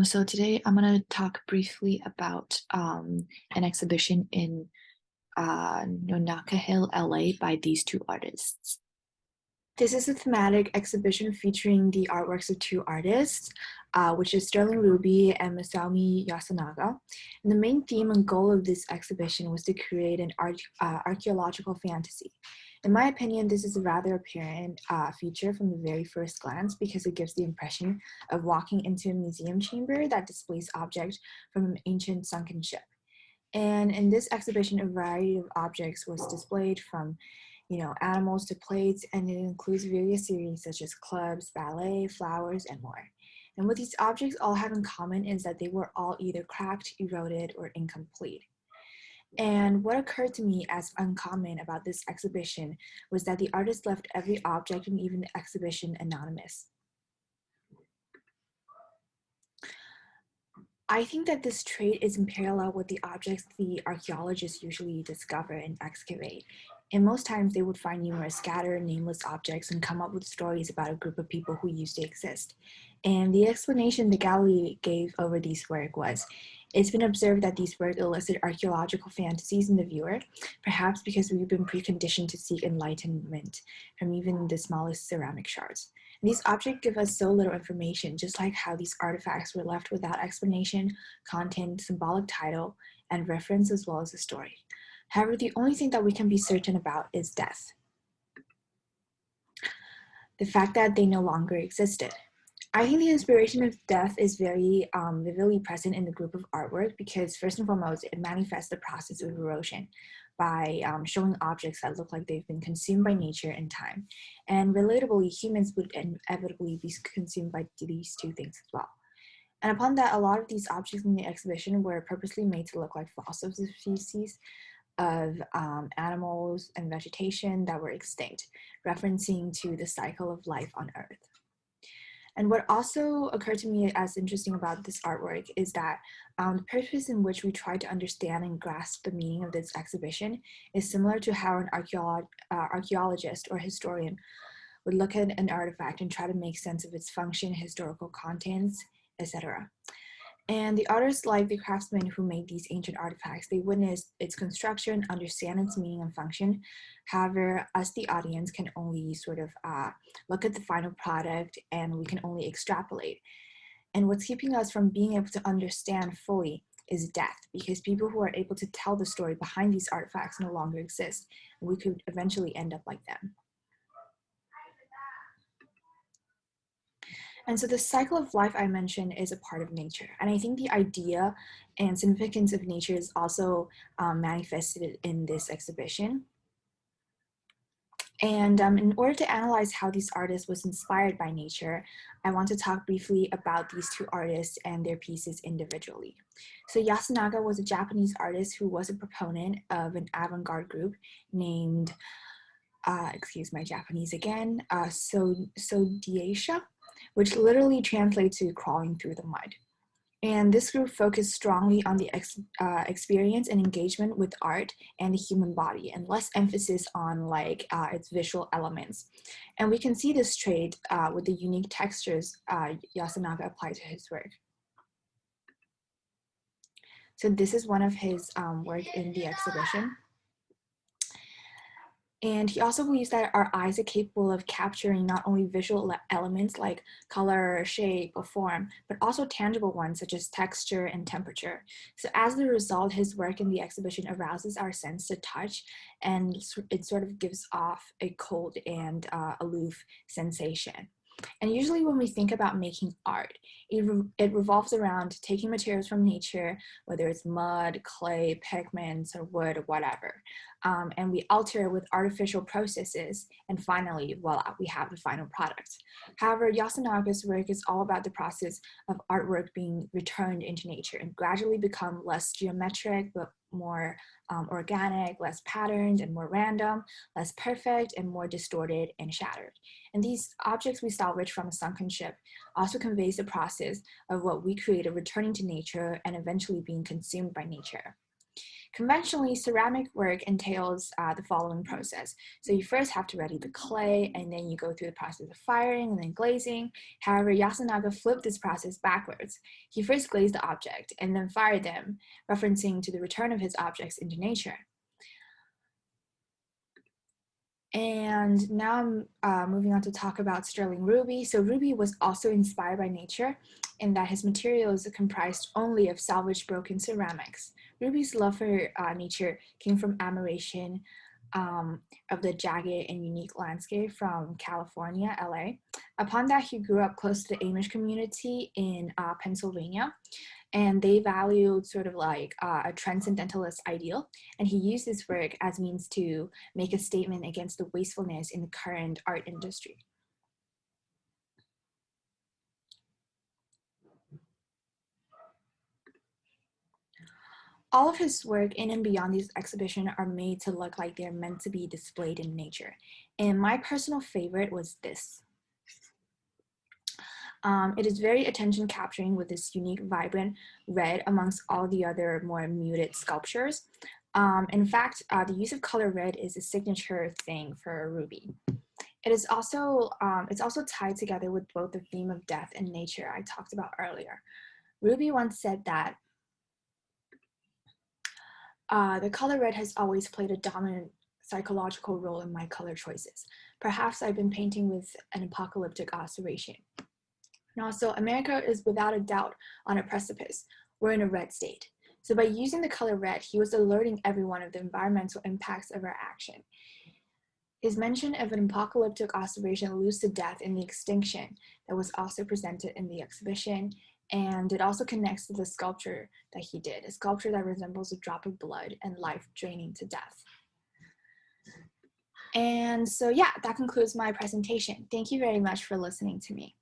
So today I'm going to talk briefly about an exhibition in Nonaka Hill, LA by these two artists. This is a thematic exhibition featuring the artworks of two artists, which is Sterling Ruby and Masami Yasunaga. And the main theme and goal of this exhibition was to create an archaeological fantasy. In my opinion, this is a rather apparent feature from the very first glance because it gives the impression of walking into a museum chamber that displays objects from an ancient sunken ship. And in this exhibition, a variety of objects was displayed from, animals to plates, and it includes various series such as clubs, ballet, flowers, and more. And what these objects all have in common is that they were all either cracked, eroded, or incomplete. And what occurred to me as uncommon about this exhibition was that the artist left every object and even the exhibition anonymous. I think that this trait is in parallel with the objects the archaeologists usually discover and excavate. And most times they would find numerous scattered, nameless objects and come up with stories about a group of people who used to exist. And the explanation the gallery gave over these work was, it's been observed that these works elicit archaeological fantasies in the viewer, perhaps because we've been preconditioned to seek enlightenment from even the smallest ceramic shards. These objects give us so little information, just like how these artifacts were left without explanation, content, symbolic title, and reference, as well as a story. However, the only thing that we can be certain about is death. The fact that they no longer existed. I think the inspiration of death is very vividly present in the group of artwork because first and foremost, it manifests the process of erosion by showing objects that look like they've been consumed by nature and time. And relatably, humans would inevitably be consumed by these two things as well. And upon that, a lot of these objects in the exhibition were purposely made to look like fossils of species of animals and vegetation that were extinct, referencing to the cycle of life on Earth. And what also occurred to me as interesting about this artwork is that the purpose in which we try to understand and grasp the meaning of this exhibition is similar to how an archaeologist or historian would look at an artifact and try to make sense of its function, historical contents, etc. And the artists, like the craftsmen who made these ancient artifacts, they witness its construction, understand its meaning and function. However, us, the audience, can only sort of look at the final product and we can only extrapolate. And what's keeping us from being able to understand fully is death, because people who are able to tell the story behind these artifacts no longer exist, and we could eventually end up like them. And so the cycle of life I mentioned is a part of nature. And I think the idea and significance of nature is also manifested in this exhibition. And in order to analyze how these artists was inspired by nature, I want to talk briefly about these two artists and their pieces individually. So Yasunaga was a Japanese artist who was a proponent of an avant-garde group named, excuse my Japanese again, Sodiaisha, which literally translates to crawling through the mud. And this group focused strongly on the experience and engagement with art and the human body, and less emphasis on its visual elements. And we can see this trait with the unique textures Yasunaga applied to his work. So this is one of his work in the exhibition. And he also believes that our eyes are capable of capturing not only visual elements like color, shape, or form, but also tangible ones such as texture and temperature. So as a result, his work in the exhibition arouses our sense to touch, and it sort of gives off a cold and aloof sensation. And usually when we think about making art, it revolves around taking materials from nature, whether it's mud, clay, pigments, or wood, or whatever, and we alter it with artificial processes, and finally, voila, we have the final product. However, Yasunaga's work is all about the process of artwork being returned into nature and gradually become less geometric, but more organic, less patterned and more random, less perfect and more distorted and shattered. And these objects we salvage from a sunken ship also conveys the process of what we created returning to nature and eventually being consumed by nature. Conventionally, ceramic work entails the following process. So you first have to ready the clay, and then you go through the process of firing and then glazing. However, Yasunaga flipped this process backwards. He first glazed the object and then fired them, referencing to the return of his objects into nature. And now I'm moving on to talk about sterling ruby. So ruby was also inspired by nature in that his materials are comprised only of salvaged broken ceramics. Ruby's love for nature came from admiration of the jagged and unique landscape from California, LA. Upon that, he grew up close to the Amish community in Pennsylvania, and they valued sort of like a transcendentalist ideal, and he used his work as means to make a statement against the wastefulness in the current art industry. All of his work in and beyond this exhibition are made to look like they're meant to be displayed in nature. And my personal favorite was this. It is very attention capturing with this unique, vibrant red amongst all the other more muted sculptures. In fact, the use of color red is a signature thing for Ruby. It is also, it's also tied together with both the theme of death and nature I talked about earlier. Ruby once said that the color red has always played a dominant psychological role in my color choices. Perhaps I've been painting with an apocalyptic oscillation. And also, America is without a doubt on a precipice. We're in a red state. So by using the color red, he was alerting everyone of the environmental impacts of our action. His mention of an apocalyptic oscillation alludes to death and the extinction that was also presented in the exhibition, and it also connects to the sculpture that he did, a sculpture that resembles a drop of blood and life draining to death. And so yeah, that concludes my presentation. Thank you very much for listening to me.